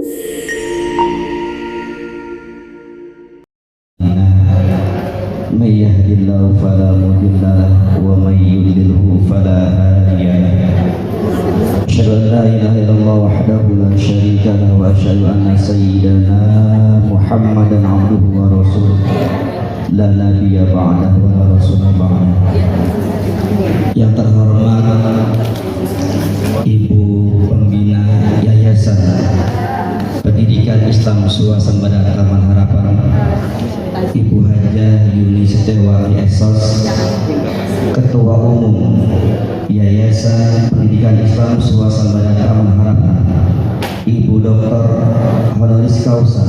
من يهد الله فلا مضل له ومن يضلله فلا هادي له أشهد أن لا إله إلا الله وحده لا شريك له وأشهد أن سيدنا محمدا عبده ورسوله لا نبي بعده ولا رسول بعده. Yang terhormat Ibu Pembina Yayasan Pendidikan Islam Suasembada Taman Harapan, Ibu Hajah Yuni Setiawati Esos, Ketua Umum Yayasan Pendidikan Islam Suasembada Taman Harapan, Ibu Dr. Honoris Causa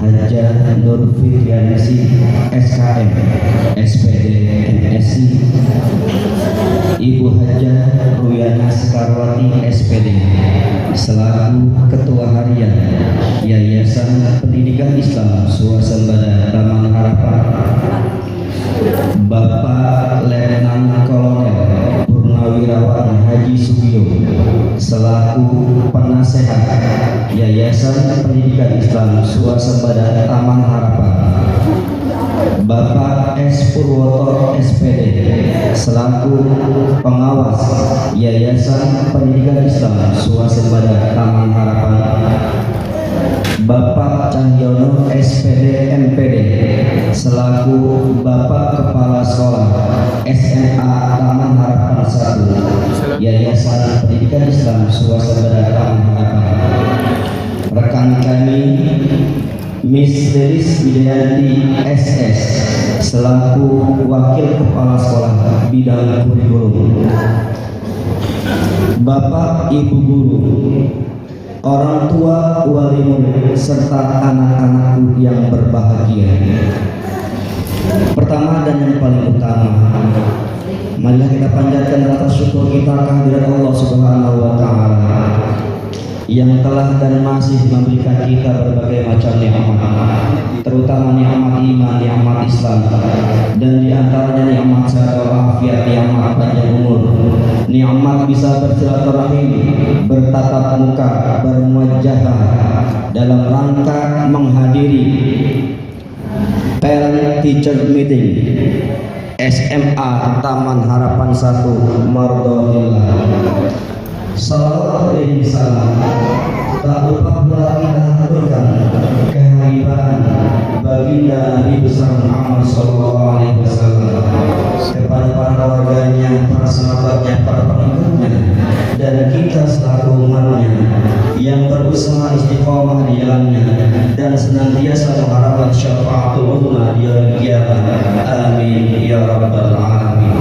Hajah Nur Fitriansi SKM SPD MSI, Ibu Hajah Ruyana Sekarwati SPD selaku Ketua Harian Yayasan Pendidikan Islam Suasembada Taman Harapan, Bapak Letnan Kolonel Purnawirawan Haji Sugiyo selaku Penasehat Yayasan Pendidikan Islam Suasembada Taman Harapan, Bapak S. Purwoto SPD selaku Pengawas Yayasan Pendidikan Islam Suasembada Taman Harapan, Bapak Cahyono SPD MPD selaku Bapak Kepala Sekolah SMA Taman Harapan 1 Yayasan Pendidikan Islam Suasembada Taman Harapan. Rekan kami Miss Lilis Widianti SS selaku Wakil Kepala Sekolah Bidang Kurikulum, Bapak Ibu Guru, orang tua, wali murid, serta anak-anakku yang berbahagia. Pertama dan yang paling utama, marilah kita panjatkan rasa syukur kita kehadirat Allah Subhanahu wa Ta'ala yang telah dan masih memberikan kita berbagai macam nikmat, terutama nikmat iman, nikmat Islam, dan diantaranya nikmat sehat walafiat, nikmat panjang umur, nikmat bisa bersilaturahim, bertatap muka, bermuajahah dalam rangka menghadiri parent teacher meeting SMA Taman Harapan 1 Mardhonillah. Salawat alaihi salam tak lupa pula kita haturkan kehadiran baginda Nabi besar Muhammad sallallahu alaihi wasallam kepada para keluarganya, para sahabatnya, para pengikutnya, dan kita selaku umatnya yang berusaha istiqomah di jalannya dan senantiasa mengharapkan syafaatul uzma di yaumil qiyamah. Amin ya rabbal alamin.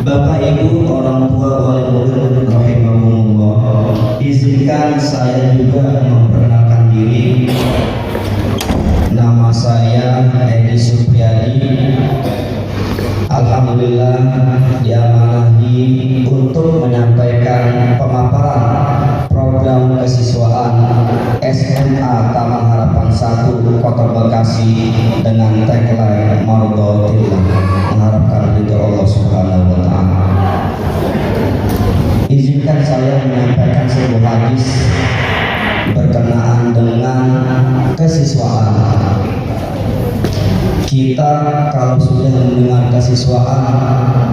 Bapak Ibu, orang tua, wali murid rahimahumullah, izinkan saya juga memperkenalkan diri. Nama saya Edi Supriyadi. Alhamdulillah diamanahi untuk menyampaikan pemaparan program kesiswaan SMA Taman Harapan 1 Kota Bekasi dengan tagline Mardhonillah, mengharapkan ridho Allah Subhanahu wa Ta'ala. Izinkan saya menyampaikan sebuah hadis berkenaan dengan kesiswaan. Kita kalau sudah mendengar kesiswaan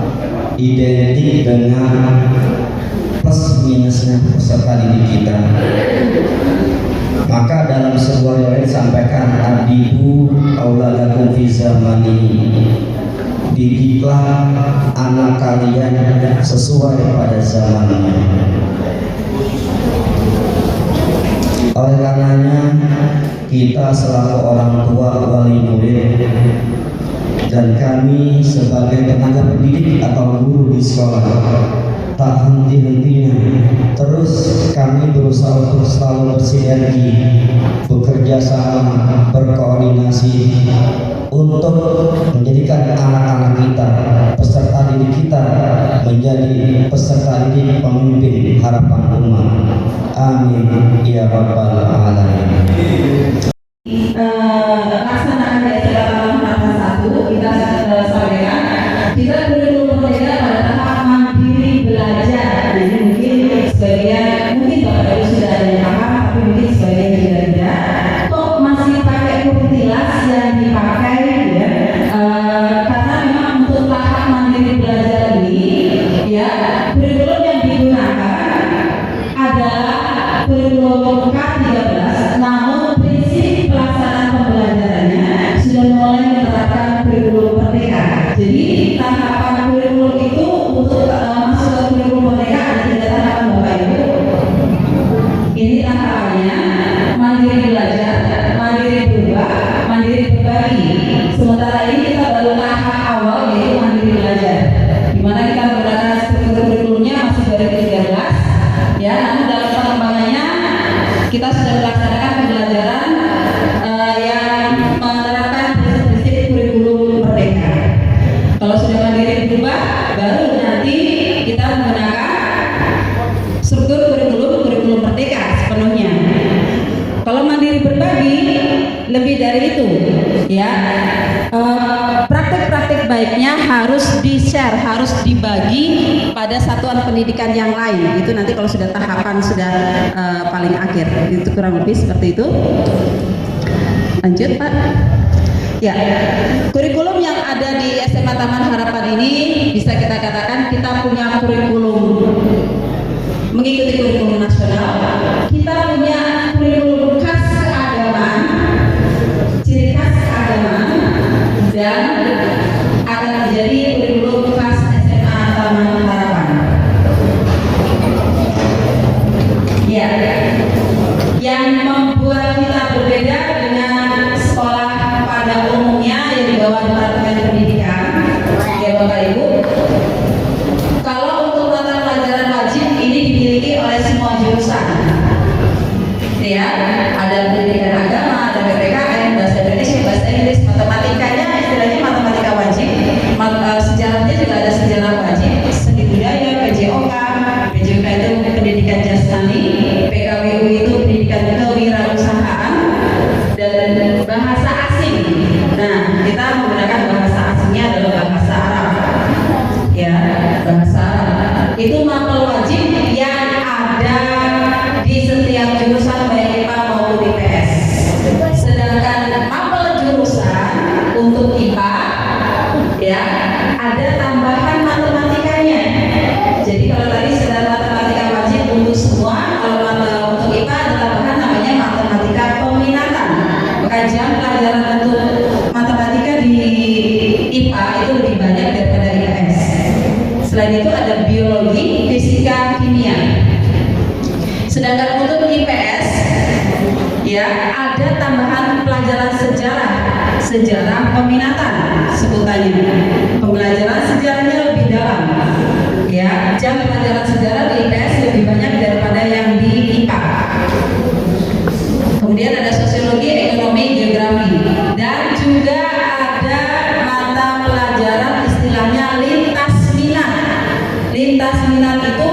identik dengan plus minusnya peserta didik kita. Maka dalam sebuah riwayat disampaikan, adibu auladakum fi zamani, didiklah anak kalian sesuai pada zamannya. Oleh karenanya kita selaku orang tua, wali murid, dan kami sebagai tenaga pendidik atau guru di sekolah tak henti-hentinya terus kami berusaha untuk selalu bersinergi, bekerja sama, berkoordinasi untuk menjadikan anak-anak kita, peserta didik kita menjadi peserta didik pemimpin harapan umat. Amin ya rabbal alamin. Laksanaan dari Harapan 1 kita sampaikan kita belum berbeda pada tahap mandiri belajar. Jadi mungkin sebagian, mungkin Bapak Ibu sudah ada yang paham, tapi mungkin sebagian kurikulum K13, namun prinsip pelaksanaan pembelajarannya sudah mulai menerapkan kurikulum merdeka. Jadi tahapan kurikulum itu untuk masuk ke kurikulum merdeka ada 3 tahapan Bapak Ibu. Ini tahapannya mandiri belajar, mandiri berubah, mandiri berbagi. Sementara ini kita baru tahap awal yaitu mandiri belajar, di mana kita menggunakan struktur kurikulumnya masih dari 13 ya, namun dalam pengembangannya kita sudah melaksanakan pembelajaran yang menerapkan prinsip kurikulum merdeka. Kalau sudah mandiri berubah, baru nanti kita menggunakan struktur kurikulum merdeka sepenuhnya. Kalau mandiri berbagi lebih dari itu ya, praktek-praktek baiknya harus di-share, harus dibagi pada satuan pendidikan yang lain. Itu nanti kalau sudah tahapan sudah paling akhir, itu kurang lebih seperti itu. Lanjut Pak. Ya, kurikulum yang ada di SMA Taman Harapan ini bisa kita katakan kita punya kurikulum mengikuti kurikulum nasional, kita punya kurikulum khas keagamaan, ciri khas keagamaan, dan akan menjadi kurikulum khas SMA Taman Harapan. Ya, yang membuat kita berbeda dengan sekolah pada umumnya yang di bawah Departemen Pendidikan, ya Bapak Ibu. Kalau untuk mata pelajaran wajib ini dimiliki oleh semua jurusan, ya, ada pendidikan agama, ada PPKN, bahasa Indonesia, bahasa Inggris, matematikanya istilahnya matematika wajib, sejarahnya juga ada sejarah wajib, seni budaya, PJOK, PJOK itu pendidikan jasmani, PKWU itu pendidikan kewirausahaan, dan bahasa asing. Nah, kita menggunakan bahasa asingnya adalah bahasa Arab, ya, bahasa Arab. Itu mapel wajib yang ada di setiap jurusan baik IPA maupun IPS. Sedangkan mapel jurusan untuk IPA ya ada tambahan matematikanya. Jadi kalau tadi sudah matematika wajib untuk semua, kalau untuk IPA ada tambahan namanya matematika peminatan. Maka jam pelajaran untuk matematika di IPA itu lebih banyak daripada IPS. Selain itu ada biologi, fisika, kimia. Sedangkan untuk IPS ya ada tambahan pelajaran sejarah peminatan sebutannya. Pembelajaran sejarahnya lebih dalam. Ya, jam pelajaran sejarah di IPS lebih banyak daripada yang di IPA. Kemudian ada sosiologi, ekonomi, geografi, dan juga ada mata pelajaran istilahnya lintas minat. Lintas minat itu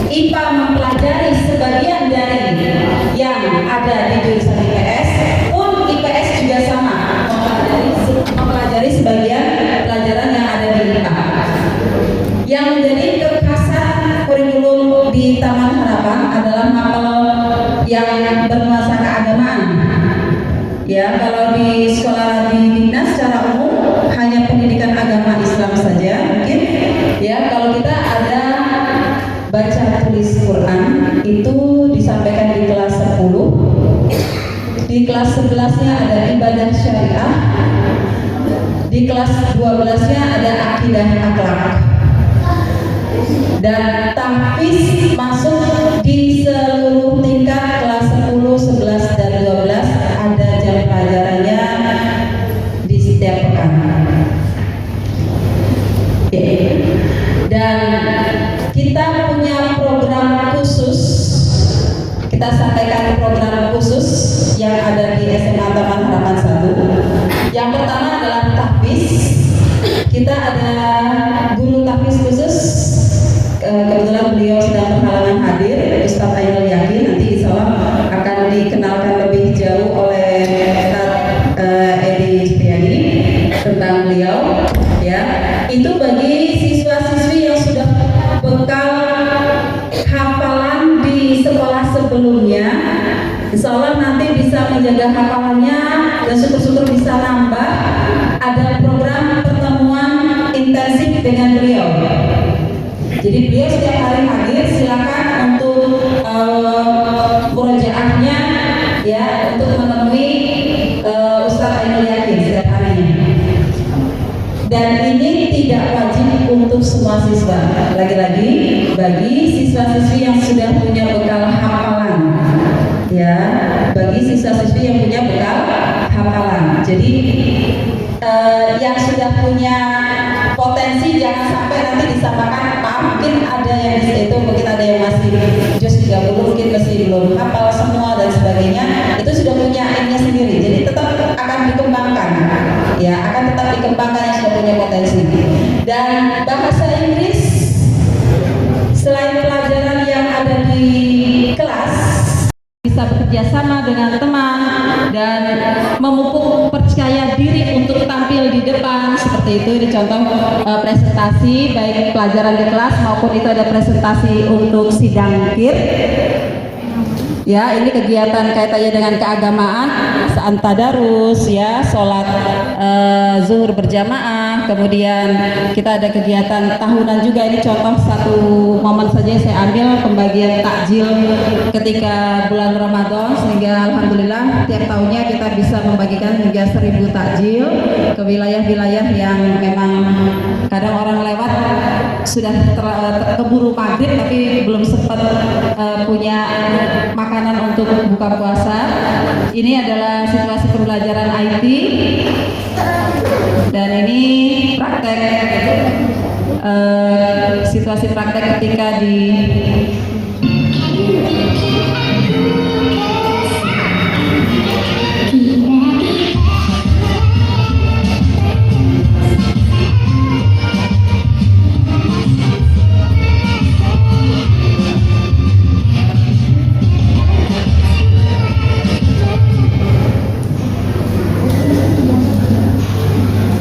IPA mempelajari sebagian dari yang ada di jurusan IPS, pun IPS juga sama mempelajari sebagian pelajaran yang ada di IPA. Yang menjadi kekhasan kurikulum di Taman Harapan adalah mapel yang bernuansa keagamaan. Ya, kalau di sekolah di dinas secara umum hanya pendidikan agama Islam saja mungkin. Ya, kalau kita ada baca tulis Quran itu disampaikan di kelas 10. Di kelas 11-nya ada ibadah syariah. Di kelas 12-nya ada akidah akhlak. Dan tahfiz masuk di seluruh tingkat kelas 10, 11, dan 12 ada jam pelajarannya di setiap pekan. Dan kita punya program khusus, kita sampaikan program khusus yang ada di SMA Taman Harapan 1. Yang pertama adalah tahfiz. Kita ada guru tahfiz khusus, kebetulan beliau sedang berhalangan hadir, Ustaz Ainul Yakin. Nanti insya Allah akan dikenalkan lebih jauh oleh Edi Supriyadi tentang beliau. Ya, itu bagi siswa-siswi yang sudah bekal hafalan di sekolah sebelumnya, insya Allah nanti bisa menjaga hafalannya dan syukur-syukur bisa nambah. Ada program pertemuan intensif dengan beliau. Jadi beliau setiap hari hadir, silakan untuk murojaahnya ya untuk menemui Ustaz Ainul Yakin setiap harinya. Dan ini tidak wajib untuk semua siswa. Lagi-lagi bagi siswa-siswi yang sudah punya bekal hafalan, ya, bagi siswa-siswi yang punya bekal hafalan. Jadi yang sudah punya potensi jangan sampai nanti disampaikan, Pak, mungkin ada yang di situ, mungkin ada yang masih juz 30, mungkin masih belum hafal semua dan sebagainya. Itu sudah punya ini sendiri. Jadi tetap akan dikembangkan. Ya, akan tetap dikembangkan yang sudah punya potensi. Dan bahasa Inggris selain pelajaran yang ada di kelas, bisa bekerja sama dengan teman dan memupuk percaya diri untuk tampil di depan seperti itu. Ini contoh presentasi baik pelajaran di kelas maupun itu ada presentasi untuk sidang KIR. Ya, ini kegiatan kaitannya dengan keagamaan, saat tadarus, ya, sholat zuhur berjamaah. Kemudian kita ada kegiatan tahunan juga. Ini contoh satu momen saja saya ambil, pembagian takjil ketika bulan Ramadan, sehingga alhamdulillah tiap tahunnya kita bisa membagikan hingga 1000 takjil ke wilayah-wilayah yang memang kadang orang lewat sudah keburu maghrib tapi belum sempat punya makanan untuk buka puasa. Ini adalah situasi pembelajaran IT dan ini praktek situasi praktek ketika di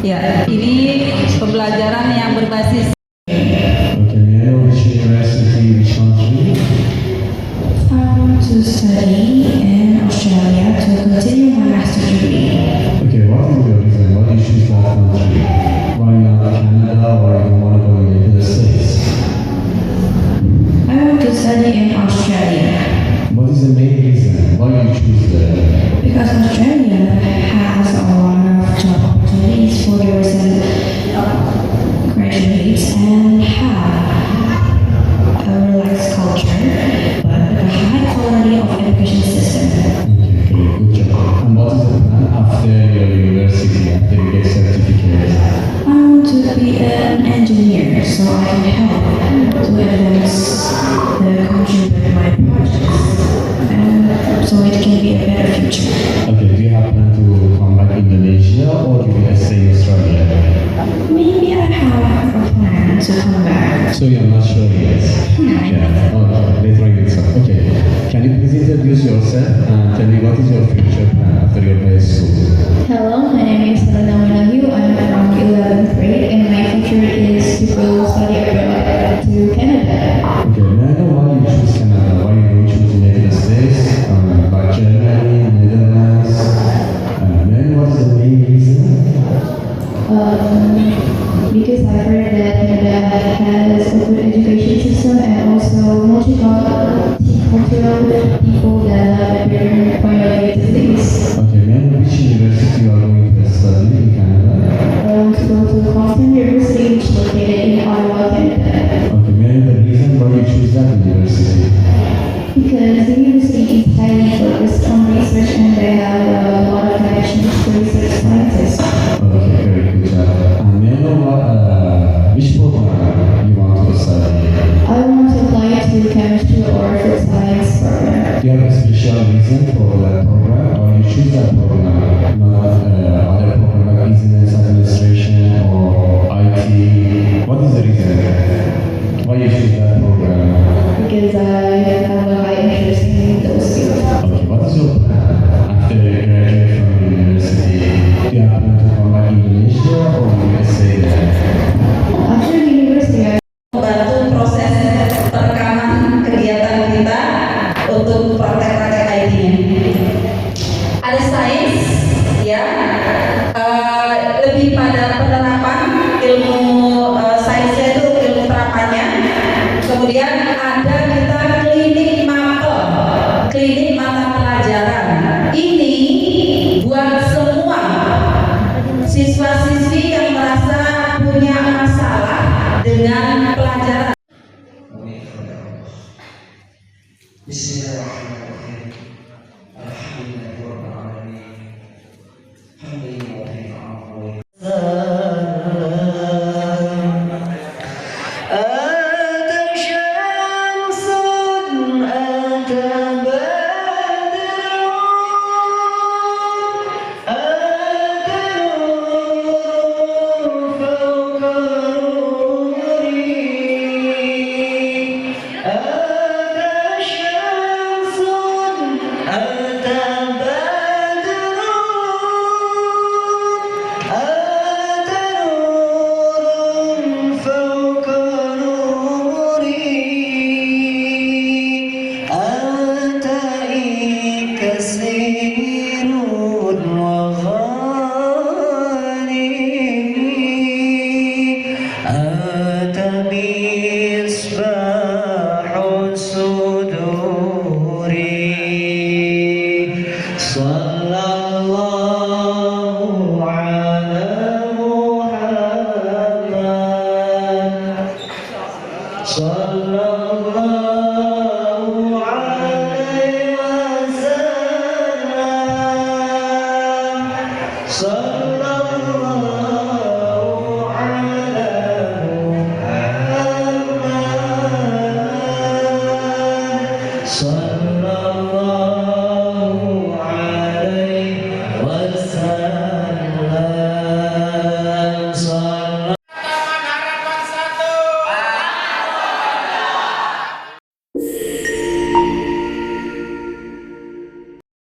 ya, ini pembelajaran yang berbasis. Okay, may I know which university, which country? I want to study in Australia to continue my master's degree. Okay, what is your reason? Why you choose that country? Why not Canada or you want to go to the States? I want to study in Australia What is the main reason why you choose that? because Australia has a lot of job opportunities for your recent graduates and have a relaxed culture, but a high quality of education system. Okay, great, good job. And what is the plan after your university, after you get certificate? I want to be an engineer so I can help to advance the country with my projects, and so it can be a better future. Okay, do you have plan to come back Indonesia or you will stay in Australia? Maybe I have a plan to come back. So you're not sure yet? Yeah. Okay, later on you decide. Okay. Can you please introduce yourself and tell me what is your future plan after your high school? Hello, my name is Selena Wanahu. I'm from 11th grade and my future is to go study abroad to Canada. Okay, may I know why you choose Canada? Why you don't choose United States, like Germany, Netherlands? May I know what is the main reason? Because I heard that Canada has a good education system and also multicultural people that have a different point of view to things. Okay, may I know which university you are going to study in Canada? I want to go to Carleton University, which is located in Ottawa, Canada. Okay, may I know the reason why you choose that university? Because the university is highly focused on research and they have a lot of connections to research scientists. Okay, very good job. And may I know which program you want to study? I want to apply to chemistry or food science program. Do you have a special reason for that program or you choose that program, not other program like business administration or IT? What is the reason why you choose that program? Because I have a high interest in those fields. Okay, what is your plan after you graduate from university? Do you have plan to come back Indonesia or you will stay there? After university, I membantu proses perekaman kegiatan kita untuk praktek-praktek IT-nya. Ada sains, ya, lebih pada penerapan ilmu sainsnya itu ilmu terapannya. pelajaran. Ini buat semua siswa-siswi yang merasa punya masalah dengan pelajaran. Bismillahirrahmanirrahim. Alhamdulillahirabbil alamin. Alhamdulillah. Sallallahu alaihi wasallam.